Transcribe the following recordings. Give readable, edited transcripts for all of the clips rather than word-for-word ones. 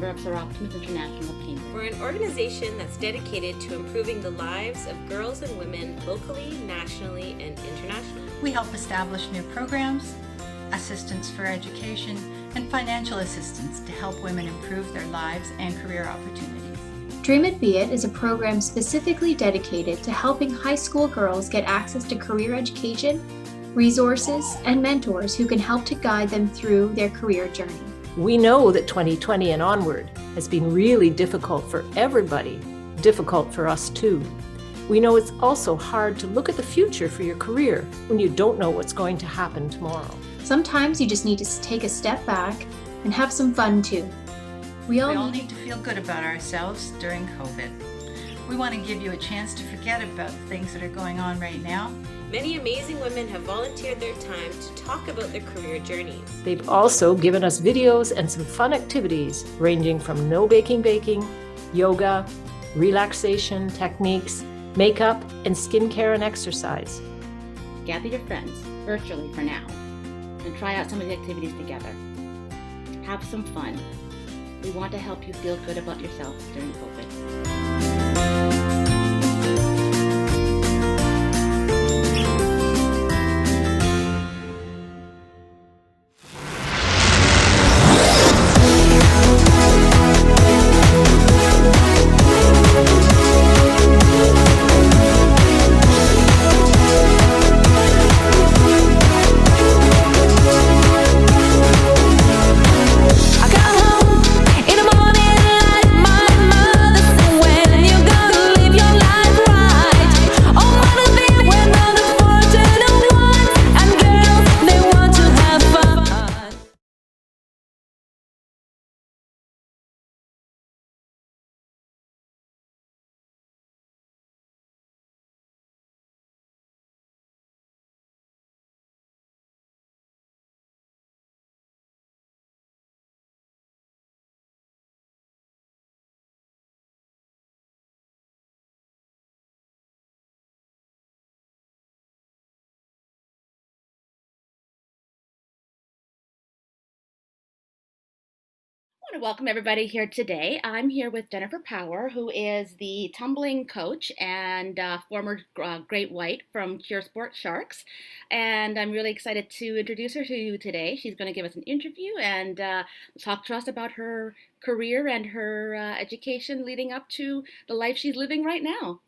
member of Sir Optimus International team. We're an organization that's dedicated to improving the lives of girls and women locally, nationally, and internationally. We help establish new programs, assistance for education, and financial assistance to help women improve their lives and career opportunities. Dream It Be It is a program specifically dedicated to helping high school girls get access to career education, resources, and mentors who can help to guide them through their career journey. We know that 2020 and onward has been really difficult for everybody, difficult for us too. We know it's also hard to look at the future for your career when you don't know what's going to happen tomorrow. Sometimes you just need to take a step back and have some fun too. We all need to feel good about ourselves during COVID. We want to give you a chance to forget about the things that are going on right now. Many amazing women have volunteered their time to talk about their career journeys. They've also given us videos and some fun activities ranging from no baking, yoga, relaxation techniques, makeup, and skincare and exercise. Gather your friends, virtually for now, and try out some of the activities together. Have some fun. We want to help you feel good about yourself during COVID. I want to welcome everybody here today. I'm here with Jenn Power, who is the tumbling coach and former Great White from CheerSport Sharks. And I'm really excited to introduce her to you today. She's going to give us an interview and talk to us about her career and her education leading up to the life she's living right now.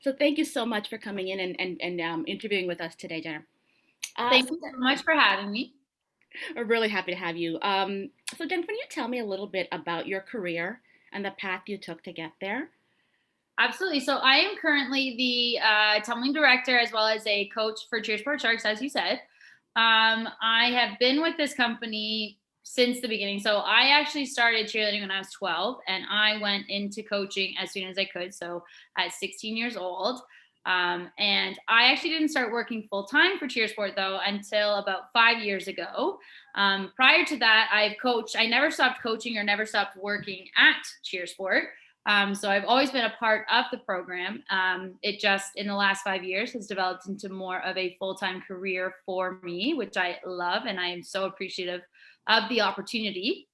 So thank you so much for coming in and interviewing with us today, Jenn. Thank you so much for having me. We're really happy to have you. So Jenn, can you tell me a little bit about your career and the path you took to get there? Absolutely. So I am currently the tumbling director as well as a coach for CheerSport Sharks, as you said. I have been with this company since the beginning. So I actually started cheerleading when I was 12, and I went into coaching as soon as I could. So at 16 years old. And I actually didn't start working full time for CheerSport though until about 5 years ago. Prior to that, I've coached. I never stopped coaching or never stopped working at CheerSport. So I've always been a part of the program. It just in the last 5 years has developed into more of a full-time career for me, which I love, and I am so appreciative of the opportunity.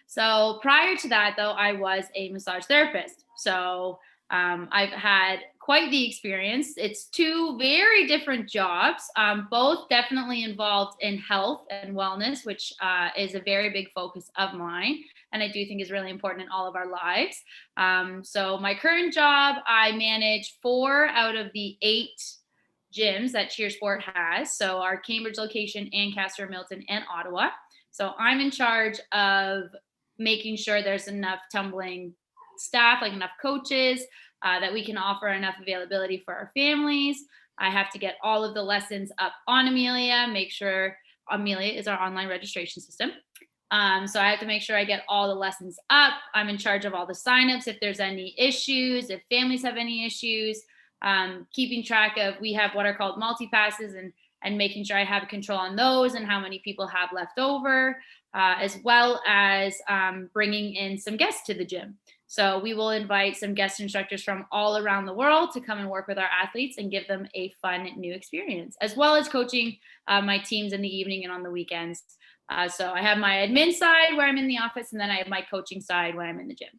So prior to that though, I was a massage therapist. So I've had quite the experience. It's two very different jobs, both definitely involved in health and wellness, which is a very big focus of mine, and I do think is really important in all of our lives. So my current job, I manage 4 out of the 8 gyms that CheerSport has. So our Cambridge location, Ancaster, Milton, and Ottawa. So I'm in charge of making sure there's enough tumbling staff, like enough coaches, that we can offer enough availability for our families. I have to get all of the lessons up on Amelia, make sure Amelia is our online registration system. So I have to make sure I get all the lessons up. I'm in charge of all the signups if there's any issues, if families have any issues, keeping track of, we have what are called multi-passes and making sure I have control on those and how many people have left over, as well as bringing in some guests to the gym. So we will invite some guest instructors from all around the world to come and work with our athletes and give them a fun new experience, as well as coaching my teams in the evening and on the weekends. So I have my admin side where I'm in the office, and then I have my coaching side when I'm in the gym.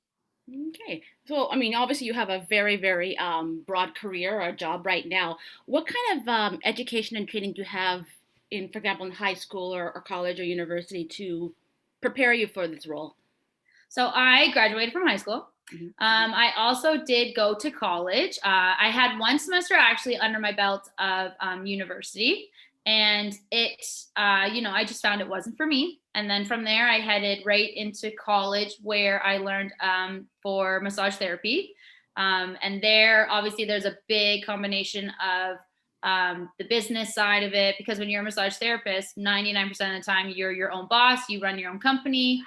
Okay. So, I mean, obviously you have a very, very broad career or job right now. What kind of education and training do you have in, for example, in high school or college or university to prepare you for this role? So I graduated from high school. I also did go to college. I had one semester actually under my belt of university, and I just found it wasn't for me. And then from there, I headed right into college where I learned for massage therapy. And there, obviously, there's a big combination of the business side of it, because when you're a massage therapist, 99% of the time you're your own boss, you run your own company.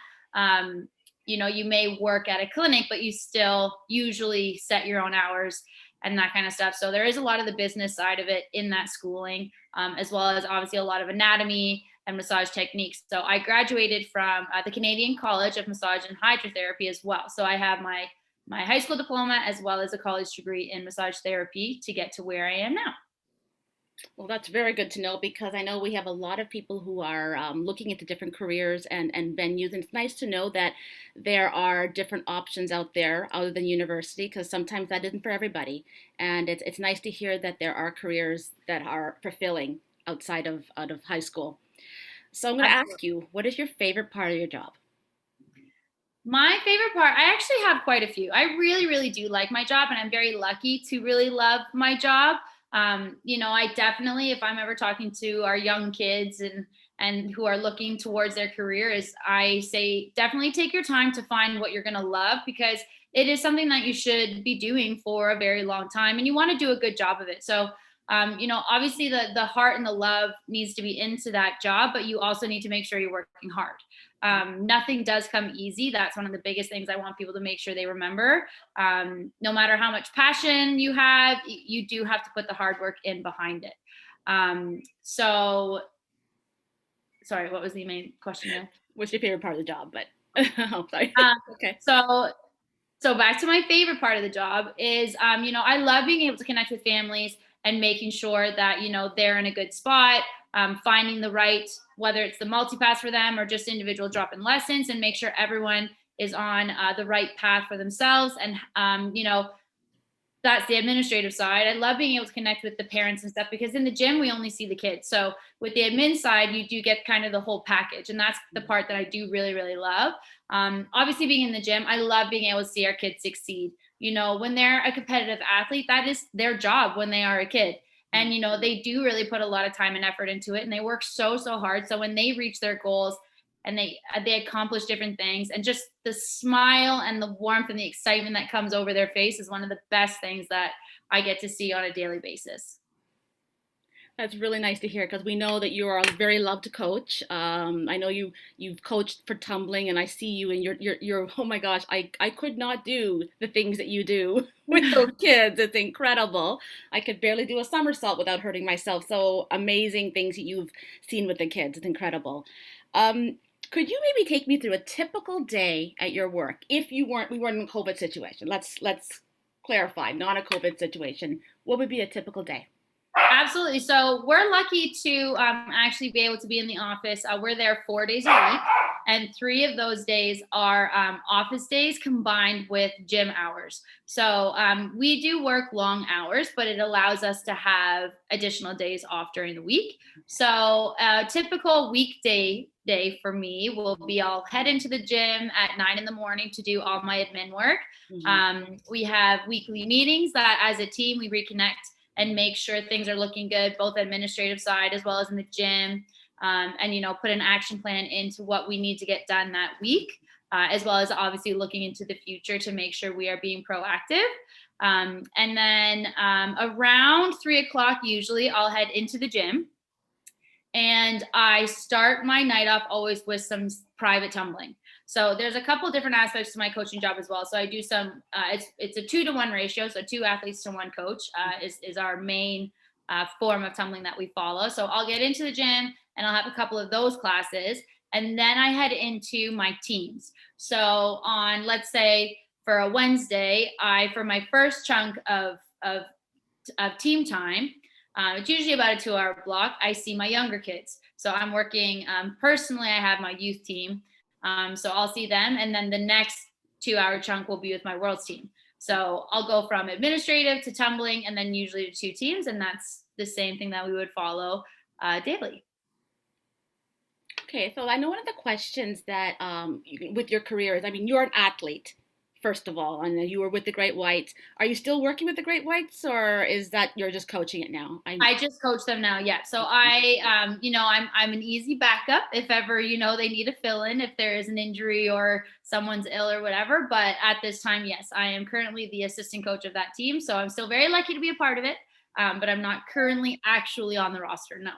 You may work at a clinic, but you still usually set your own hours and that kind of stuff. So there is a lot of the business side of it in that schooling, as well as obviously a lot of anatomy and massage techniques. So I graduated from the Canadian College of Massage and Hydrotherapy as well. So I have my high school diploma as well as a college degree in massage therapy to get to where I am now. Well, that's very good to know because I know we have a lot of people who are looking into different careers and venues, and it's nice to know that there are different options out there other than university because sometimes that isn't for everybody. And it's nice to hear that there are careers that are fulfilling outside of out of high school. So I'm going to ask you, what is your favorite part of your job? My favorite part, I actually have quite a few. I really, really do like my job, and I'm very lucky to really love my job. I definitely, if I'm ever talking to our young kids and who are looking towards their career, is I say definitely take your time to find what you're going to love, because it is something that you should be doing for a very long time, and you want to do a good job of it. So obviously the heart and the love needs to be into that job, but you also need to make sure you're working hard. Nothing does come easy. That's one of the biggest things I want people to make sure they remember. No matter how much passion you have, you do have to put the hard work in behind it. So, sorry, what was the main question there? What's your favorite part of the job? But oh, sorry. Okay. So back to my favorite part of the job is, I love being able to connect with families and making sure that, they're in a good spot, finding the right, whether it's the multi-pass for them or just individual drop-in lessons, and make sure everyone is on the right path for themselves. And, that's the administrative side. I love being able to connect with the parents and stuff, because in the gym, we only see the kids. So with the admin side, you do get kind of the whole package. And that's the part that I do really, really love. Obviously being in the gym, I love being able to see our kids succeed. When they're a competitive athlete, that is their job when they are a kid. And, they do really put a lot of time and effort into it, and they work so, so hard. So when they reach their goals and they accomplish different things, and just the smile and the warmth and the excitement that comes over their face is one of the best things that I get to see on a daily basis. That's really nice to hear because we know that you are very loved to coach. I know you've coached for tumbling, and I see you and you're oh my gosh, I could not do the things that you do with those kids. It's incredible. I could barely do a somersault without hurting myself. So amazing things that you've seen with the kids. It's incredible. Could you maybe take me through a typical day at your work if we weren't in a COVID situation? Let's clarify, not a COVID situation. What would be a typical day? Absolutely. So we're lucky to actually be able to be in the office. We're there 4 days a week, and 3 of those days are office days combined with gym hours. So we do work long hours, but it allows us to have additional days off during the week. So a typical weekday day for me will be I'll head into the gym at 9 in the morning to do all my admin work. We have weekly meetings that as a team we reconnect and make sure things are looking good, both administrative side as well as in the gym, and put an action plan into what we need to get done that week, as well as obviously looking into the future to make sure we are being proactive. And then around 3 o'clock, usually I'll head into the gym, and I start my night off always with some private tumbling. So there's a couple different aspects to my coaching job as well. So I do some, it's a 2-to-1 ratio. So 2 athletes to 1 coach is our main form of tumbling that we follow. So I'll get into the gym and I'll have a couple of those classes. And then I head into my teams. So on, let's say for a Wednesday, for my first chunk of team time, it's usually about a 2-hour block. I see my younger kids. So I'm working personally. I have my youth team. So I'll see them. And then the next 2-hour chunk will be with my world's team. So I'll go from administrative to tumbling and then usually to 2 teams. And that's the same thing that we would follow daily. Okay, so I know one of the questions that with your career is, I mean, you're an athlete, first of all, and you were with the Great Whites. Are you still working with the Great Whites, or is that you're just coaching it now? I just coach them now. Yeah. So I'm an easy backup if ever, they need a fill in if there is an injury or someone's ill or whatever. But at this time, yes, I am currently the assistant coach of that team. So I'm still very lucky to be a part of it. But I'm not currently actually on the roster. No.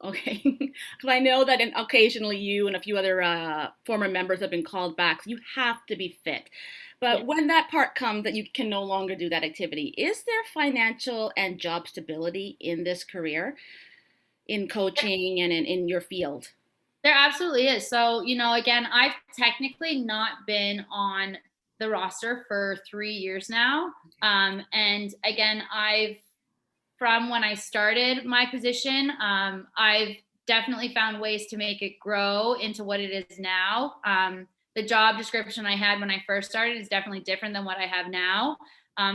Okay, because I know that occasionally you and a few other former members have been called back. So you have to be fit. But Yeah. when that part comes that you can no longer do that activity, is there financial and job stability in this career, in coaching and in your field? There absolutely is. So, again, I've technically not been on the roster for 3 years now. And again, from when I started my position, I've definitely found ways to make it grow into what it is now. The job description I had when I first started is definitely different than what I have now.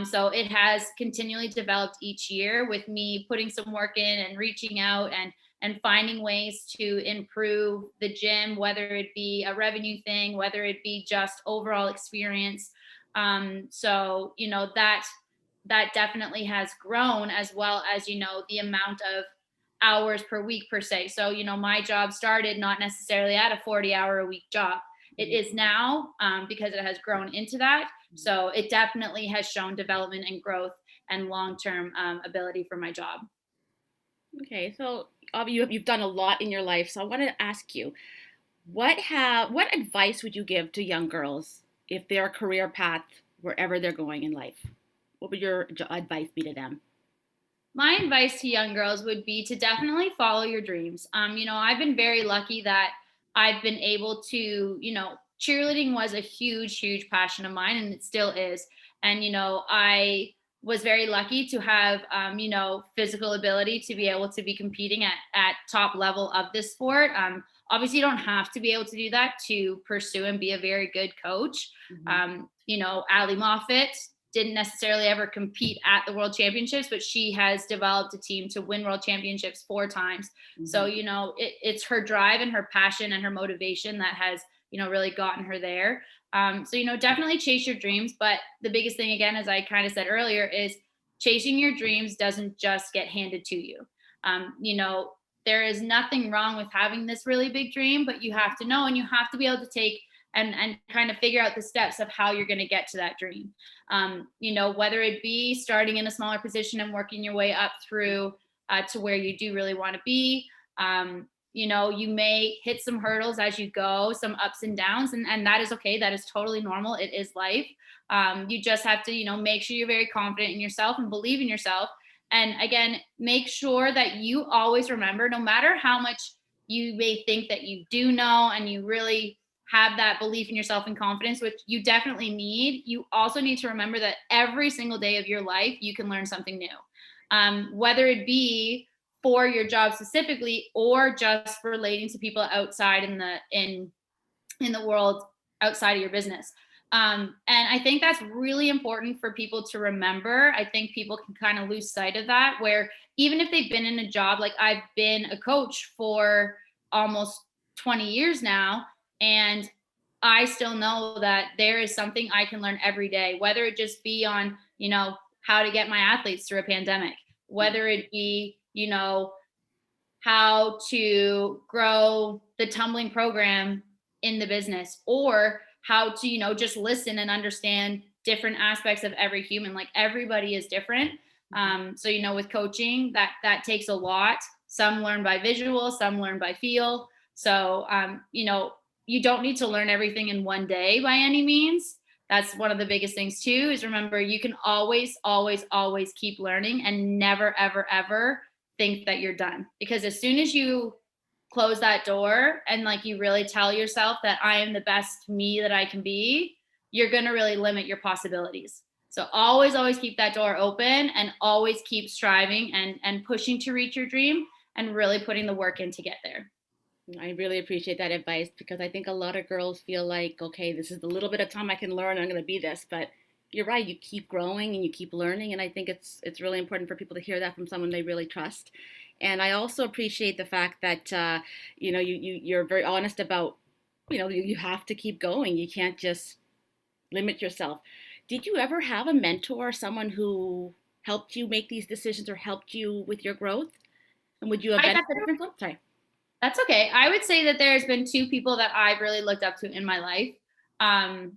So it has continually developed each year with me putting some work in and reaching out and finding ways to improve the gym, whether it be a revenue thing, whether it be just overall experience. So that definitely has grown, as well as the amount of hours per week per se. So my job started not necessarily at a 40-hour a week job. It is now, because it has grown into that. So it definitely has shown development and growth and long-term ability for my job. Okay, so you've done a lot in your life. So I want to ask you, what advice would you give to young girls if their career path wherever they're going in life? What would your advice be to them? My advice to young girls would be to definitely follow your dreams. I've been very lucky that I've been able to, cheerleading was a huge, huge passion of mine, and it still is. And, I was very lucky to have, physical ability to be able to be competing at top level of this sport. Obviously, you don't have to be able to do that to pursue and be a very good coach. Ali Moffitt didn't necessarily ever compete at the world championships, but she has developed a team to win world championships 4 times. Mm-hmm. So, it's her drive and her passion and her motivation that has, really gotten her there. So, definitely chase your dreams. But the biggest thing, again, as I kind of said earlier, is chasing your dreams doesn't just get handed to you. There is nothing wrong with having this really big dream, but you have to know, and you have to be able to take and kind of figure out the steps of how you're going to get to that dream. Whether it be starting in a smaller position and working your way up through to where you do really want to be. You may hit some hurdles as you go, some ups and downs, and that is okay. That is totally normal. It is life. You just have to, make sure you're very confident in yourself and believe in yourself. And again, make sure that you always remember, no matter how much you may think that you do know and you really have that belief in yourself and confidence, which you definitely need, you also need to remember that every single day of your life, you can learn something new. Whether it be for your job specifically or just relating to people outside in the world outside of your business. And I think that's really important for people to remember. I think people can kind of lose sight of that, where even if they've been in a job, like I've been a coach for almost 20 years now, and I still know that there is something I can learn every day, whether it just be on, how to get my athletes through a pandemic, whether it be, how to grow the tumbling program in the business, or how to, just listen and understand different aspects of every human. Like everybody is different. So, with coaching, that takes a lot. Some learn by visual, some learn by feel. So, you don't need to learn everything in one day by any means. That's one of the biggest things too, is remember, you can always, always, always keep learning and never, ever, ever think that you're done. Because as soon as you close that door and like you really tell yourself that I am the best me that I can be, you're going to really limit your possibilities. So always keep that door open, and always keep striving and pushing to reach your dream, and really putting the work in to get there. I really appreciate that advice, because I think a lot of girls feel like, okay, this is the little bit of time I can learn, I'm going to be this. But you're right, you keep growing and you keep learning, and I think it's really important for people to hear that from someone they really trust. And I also appreciate the fact that you're very honest about, you have to keep going. You can't just limit yourself. Did you ever have a mentor, someone who helped you make these decisions or helped you with your growth? And would you have I benefited from them? Sorry. That's okay. I would say that there's been two people that I've really looked up to in my life. Um,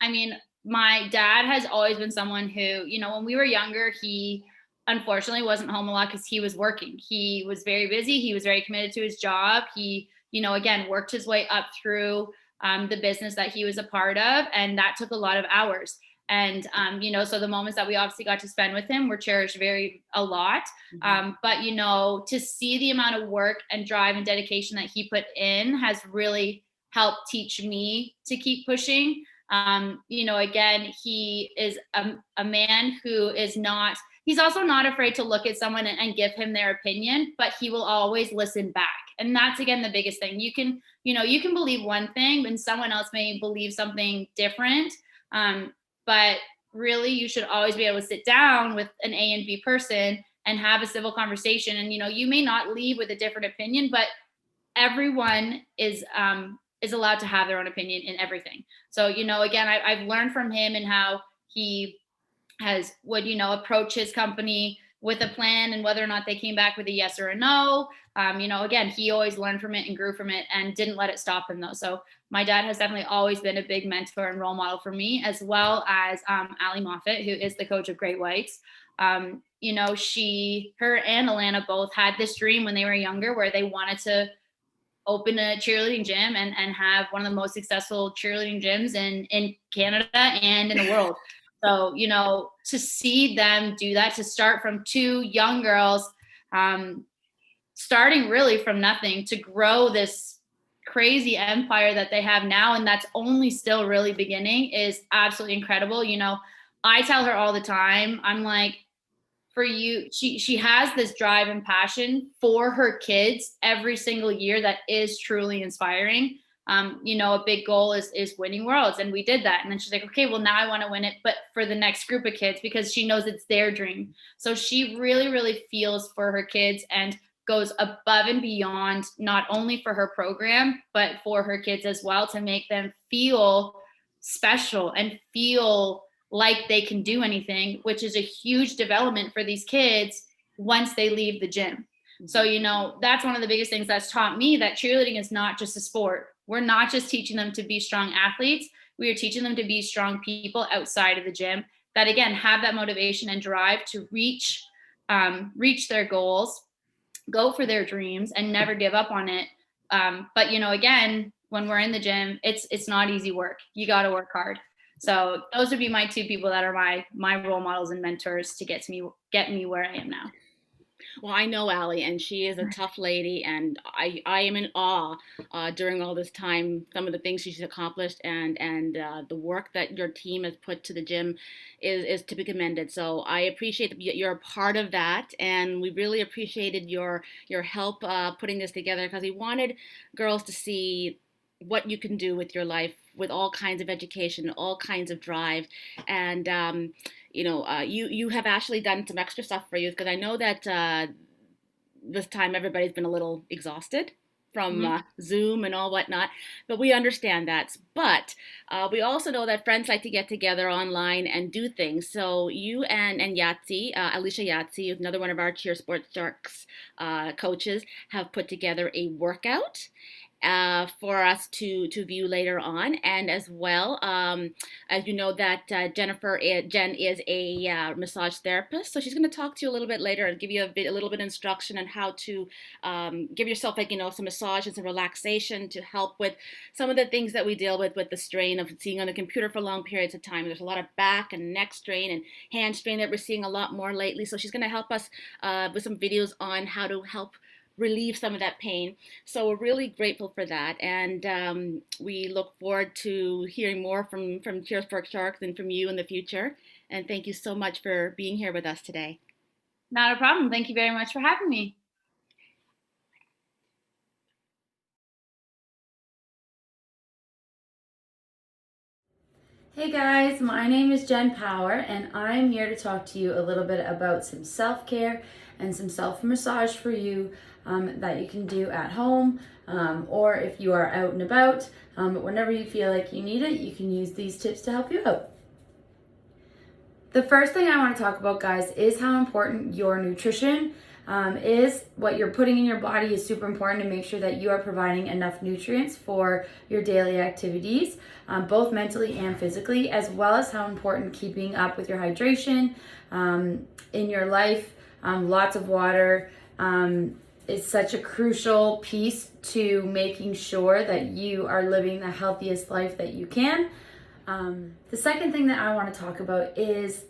I mean, my dad has always been someone who, when we were younger, he unfortunately wasn't home a lot because he was working. He was very busy. He was very committed to his job. He, again, worked his way up through the business that he was a part of, and that took a lot of hours. And so the moments that we obviously got to spend with him were cherished a lot. But to see the amount of work and drive and dedication that he put in has really helped teach me to keep pushing. Again, he is a man who is not, he's also not afraid to look at someone and give him their opinion, but he will always listen back. And that's, again, the biggest thing. You can believe one thing and someone else may believe something different. But really, you should always be able to sit down with an A and B person and have a civil conversation. And, you may not leave with a different opinion, but everyone is allowed to have their own opinion in everything. So, again, I've learned from him and how he would approach his company with a plan, and whether or not they came back with a yes or a no. Again, he always learned from it and grew from it and didn't let it stop him, though. So my dad has definitely always been a big mentor and role model for me, as well as Ali Moffat, who is the coach of Great Whites. Her and Alana both had this dream when they were younger, where they wanted to open a cheerleading gym and have one of the most successful cheerleading gyms in Canada and in the world. So, to see them do that, to start from two young girls, starting really from nothing, to grow this crazy empire that they have now, and that's only still really beginning, is absolutely incredible. I tell her all the time, I'm like, for you, she has this drive and passion for her kids every single year that is truly inspiring. A big goal is winning worlds, and we did that. And then she's like, okay, well, now I want to win it, but for the next group of kids, because she knows it's their dream. So she really, really feels for her kids and goes above and beyond, not only for her program, but for her kids as well, to make them feel special and feel like they can do anything, which is a huge development for these kids once they leave the gym. So, that's one of the biggest things that's taught me, that cheerleading is not just a sport. We're not just teaching them to be strong athletes. We are teaching them to be strong people outside of the gym that, again, have that motivation and drive to reach their goals, go for their dreams, and never give up on it. But, again, when we're in the gym, it's not easy work. You got to work hard. So those would be my two people that are my role models and mentors to get me where I am now. Well, I know Allie, and she is a tough lady, and I am in awe during all this time, some of the things she's accomplished, and the work that your team has put to the gym is to be commended. So I appreciate that you're a part of that, and we really appreciated your help putting this together, because we wanted girls to see what you can do with your life, with all kinds of education, all kinds of drive. And you have actually done some extra stuff for you, because I know that this time everybody's been a little exhausted from Zoom and all whatnot, but we understand that. But we also know that friends like to get together online and do things. So you and Yahtzee, Alicia Yahtzee, another one of our Cheer Sports Sharks coaches, have put together a workout for us to view later on. And as well, as you know, that Jen is a massage therapist, so she's going to talk to you a little bit later and give you a little bit of instruction on how to give yourself, some massage and some relaxation to help with some of the things that we deal with the strain of sitting on the computer for long periods of time. There's a lot of back and neck strain and hand strain that we're seeing a lot more lately. So she's going to help us with some videos on how to help relieve some of that pain. So we're really grateful for that, and we look forward to hearing more from Cheers for Sharks and from you in the future. And thank you so much for being here with us today. Not a problem. Thank you very much for having me. Hey guys, my name is Jenn Power, and I'm here to talk to you a little bit about some self-care and some self-massage for you that you can do at home, or if you are out and about. Whenever you feel like you need it, you can use these tips to help you out. The first thing I want to talk about, guys, is how important your nutrition is. What you're putting in your body is super important to make sure that you are providing enough nutrients for your daily activities, both mentally and physically, as well as how important keeping up with your hydration in your life. Lots of water is such a crucial piece to making sure that you are living the healthiest life that you can. The second thing that I want to talk about is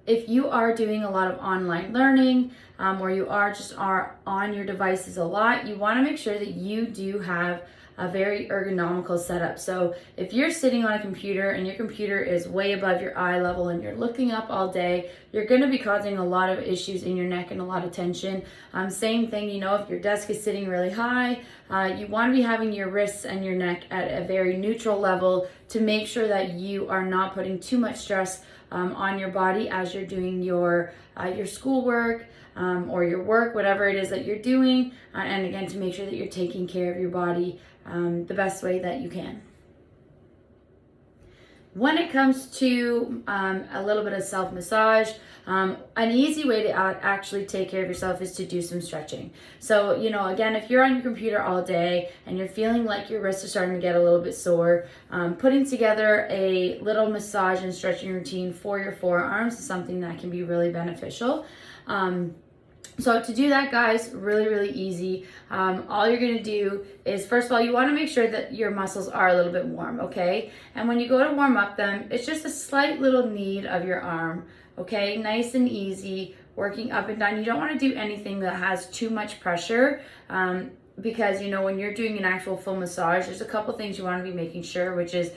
if you are doing a lot of online learning, or you are on your devices a lot, you want to make sure that you do have a very ergonomical setup. So if you're sitting on a computer and your computer is way above your eye level and you're looking up all day, you're going to be causing a lot of issues in your neck and a lot of tension. Same thing, if your desk is sitting really high, you want to be having your wrists and your neck at a very neutral level to make sure that you are not putting too much stress on your body as you're doing your schoolwork or your work, whatever it is that you're doing. And again, to make sure that you're taking care of your body the best way that you can. When it comes to a little bit of self-massage, an easy way to actually take care of yourself is to do some stretching. So, again, if you're on your computer all day and you're feeling like your wrists are starting to get a little bit sore, putting together a little massage and stretching routine for your forearms is something that can be really beneficial. So to do that, guys, really, really easy. All you're gonna do is, first of all, you wanna make sure that your muscles are a little bit warm, okay? And when you go to warm up them, it's just a slight little knead of your arm, okay? Nice and easy, working up and down. You don't wanna do anything that has too much pressure, because when you're doing an actual full massage, there's a couple things you want to be making sure, which is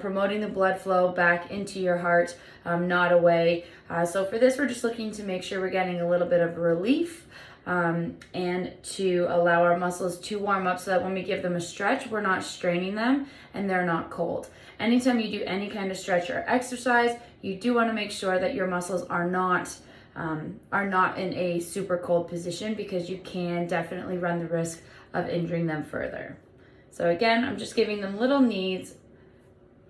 promoting the blood flow back into your heart, not away. So for this, we're just looking to make sure we're getting a little bit of relief, and to allow our muscles to warm up so that when we give them a stretch, we're not straining them and they're not cold. Anytime you do any kind of stretch or exercise, you do want to make sure that your muscles are not in a super cold position, because you can definitely run the risk of injuring them further. So again, I'm just giving them little kneads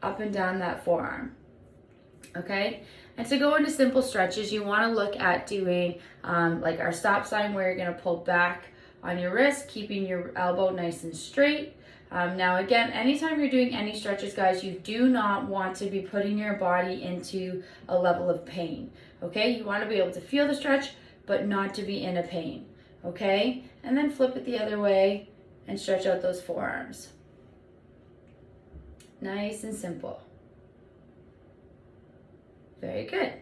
up and down that forearm. Okay, and to go into simple stretches, you want to look at doing like our stop sign, where you're going to pull back on your wrist, keeping your elbow nice and straight. Now again, anytime you're doing any stretches, guys, you do not want to be putting your body into a level of pain. Okay, you want to be able to feel the stretch, but not to be in a pain. Okay, and then flip it the other way and stretch out those forearms. Nice and simple. Very good.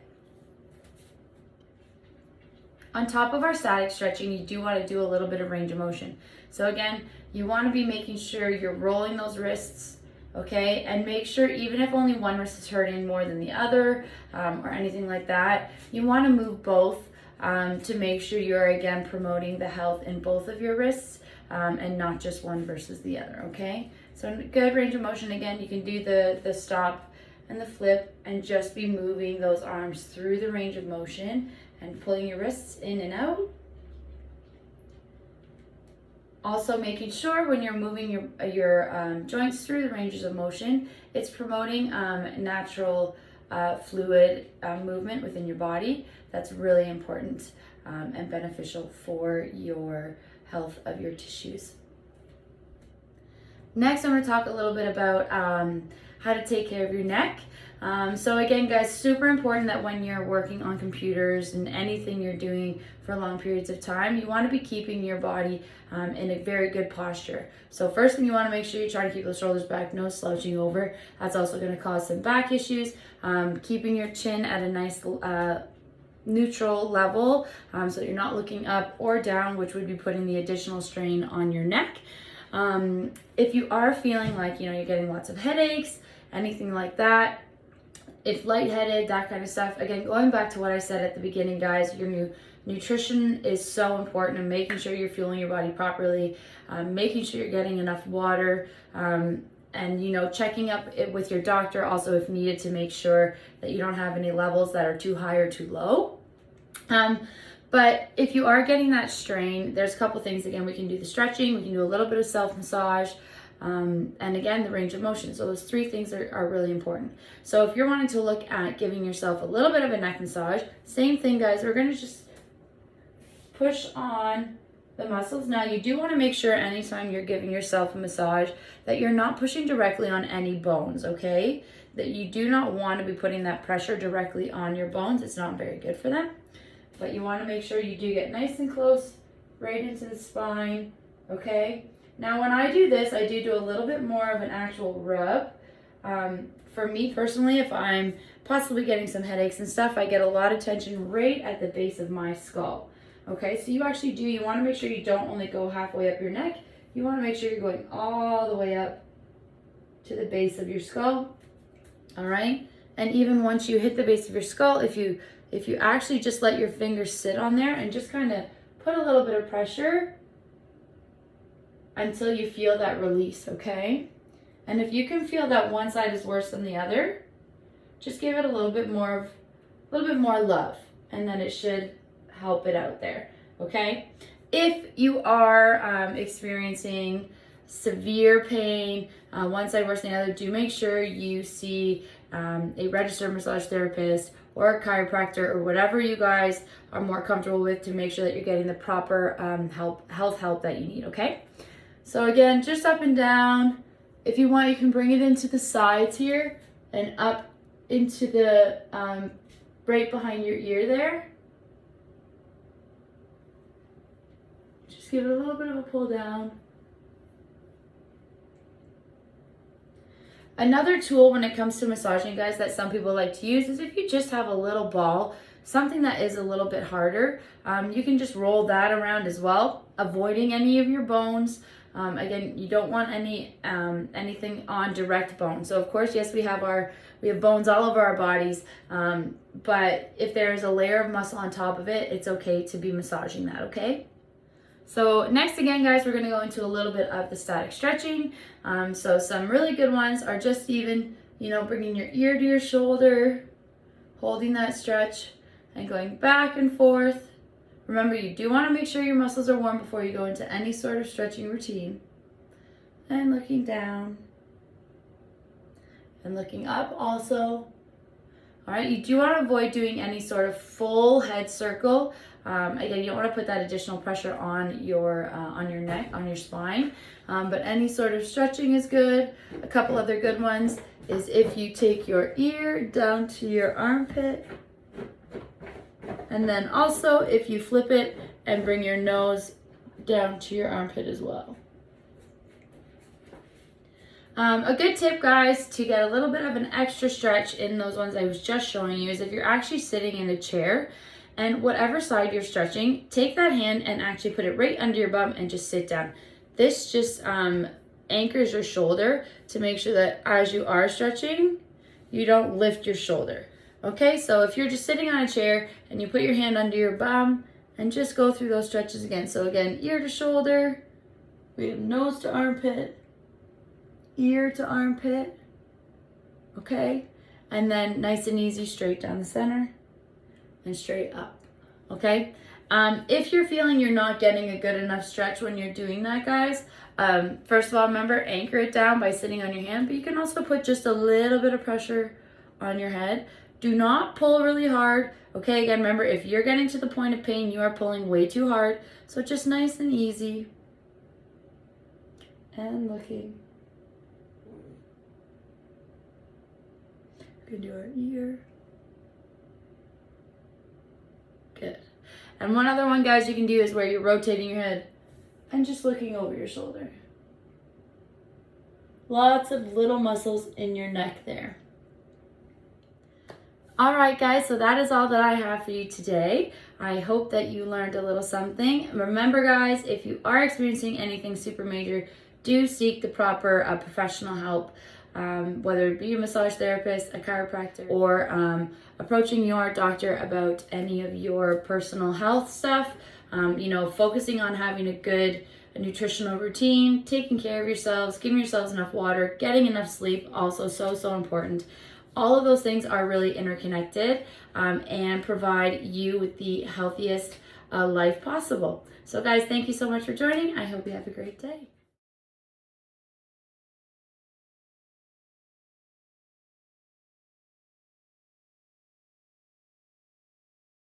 On top of our static stretching, you do want to do a little bit of range of motion. So again, you want to be making sure you're rolling those wrists, okay? And make sure, even if only one wrist is hurting more than the other, or anything like that, you want to move both to make sure you're, again, promoting the health in both of your wrists, and not just one versus the other, okay? So good range of motion. Again, you can do the stop and the flip and just be moving those arms through the range of motion and pulling your wrists in and out. Also making sure when you're moving your joints through the ranges of motion, it's promoting natural fluid movement within your body. That's really important and beneficial for your health of your tissues. Next, I'm going to talk a little bit about how to take care of your neck. So again, guys, super important that when you're working on computers and anything you're doing for long periods of time, you want to be keeping your body in a very good posture. So first thing, you want to make sure you try to keep those shoulders back, no slouching over. That's also going to cause some back issues. Keeping your chin at a nice neutral level, so you're not looking up or down, which would be putting the additional strain on your neck. If you are feeling like, you know, you're getting lots of headaches, anything like that, if lightheaded, that kind of stuff, again, going back to what I said at the beginning, guys, your nutrition is so important, and making sure you're fueling your body properly, making sure you're getting enough water, and, you know, checking up with your doctor also if needed to make sure that you don't have any levels that are too high or too low. But if you are getting that strain, there's a couple things. Again, we can do the stretching, we can do a little bit of self-massage, and again, the range of motion. So those three things are really important. So if you're wanting to look at giving yourself a little bit of a neck massage, same thing, guys. We're going to just push on the muscles. Now, you do want to make sure anytime you're giving yourself a massage that you're not pushing directly on any bones, okay? That you do not want to be putting that pressure directly on your bones. It's not very good for them. But you want to make sure you do get nice and close right into the spine, okay? Now, when I do this, I do a little bit more of an actual rub. For me personally, if I'm possibly getting some headaches and stuff, I get a lot of tension right at the base of my skull. Okay, so you want to make sure you don't only go halfway up your neck. You want to make sure you're going all the way up to the base of your skull. All right, and even once you hit the base of your skull, if you actually just let your fingers sit on there and just kind of put a little bit of pressure until you feel that release, okay? And if you can feel that one side is worse than the other, just give it a little bit more love, and then it should help it out there, okay? If you are experiencing severe pain, one side worse than the other, do make sure you see a registered massage therapist or a chiropractor or whatever you guys are more comfortable with to make sure that you're getting the proper health help that you need, okay? So again, just up and down. If you want, you can bring it into the sides here and up into the right behind your ear there. Just give it a little bit of a pull down. Another tool when it comes to massaging, guys, that some people like to use is if you just have a little ball, something that is a little bit harder, you can just roll that around as well, avoiding any of your bones. Again, you don't want anything on direct bone. So of course, yes, we have bones all over our bodies, but if there's a layer of muscle on top of it, it's okay to be massaging that, okay? So next, again, guys, we're going to go into a little bit of the static stretching. So some really good ones are just even, you know, bringing your ear to your shoulder, holding that stretch, and going back and forth. Remember, you do want to make sure your muscles are warm before you go into any sort of stretching routine. And looking down. And looking up also. All right, you do want to avoid doing any sort of full head circle. Again, you don't want to put that additional pressure on your neck, on your spine. But any sort of stretching is good. A couple other good ones is if you take your ear down to your armpit. And then also if you flip it and bring your nose down to your armpit as well. A good tip, guys, to get a little bit of an extra stretch in those ones I was just showing you is if you're actually sitting in a chair and whatever side you're stretching, take that hand and actually put it right under your bum and just sit down. This just anchors your shoulder to make sure that as you are stretching, you don't lift your shoulder. Okay, so if you're just sitting on a chair and you put your hand under your bum and just go through those stretches again. So again, ear to shoulder, we have nose to armpit, ear to armpit, okay? And then nice and easy, straight down the center and straight up, okay? If you're feeling you're not getting a good enough stretch when you're doing that, guys, first of all, remember, anchor it down by sitting on your hand, but you can also put just a little bit of pressure on your head. Do not pull really hard, okay? Again, remember, if you're getting to the point of pain, you are pulling way too hard, so just nice and easy. And looking. We can do our ear. Good. And one other one, guys, you can do is where you're rotating your head and just looking over your shoulder. Lots of little muscles in your neck there. All right, guys, so that is all that I have for you today. I hope that you learned a little something. Remember, guys, if you are experiencing anything super major, do seek the proper professional help, whether it be a massage therapist, a chiropractor, or approaching your doctor about any of your personal health stuff. Focusing on having a good nutritional routine, taking care of yourselves, giving yourselves enough water, getting enough sleep, also so important. All of those things are really interconnected and provide you with the healthiest life possible. So guys, thank you so much for joining. I hope you have a great day.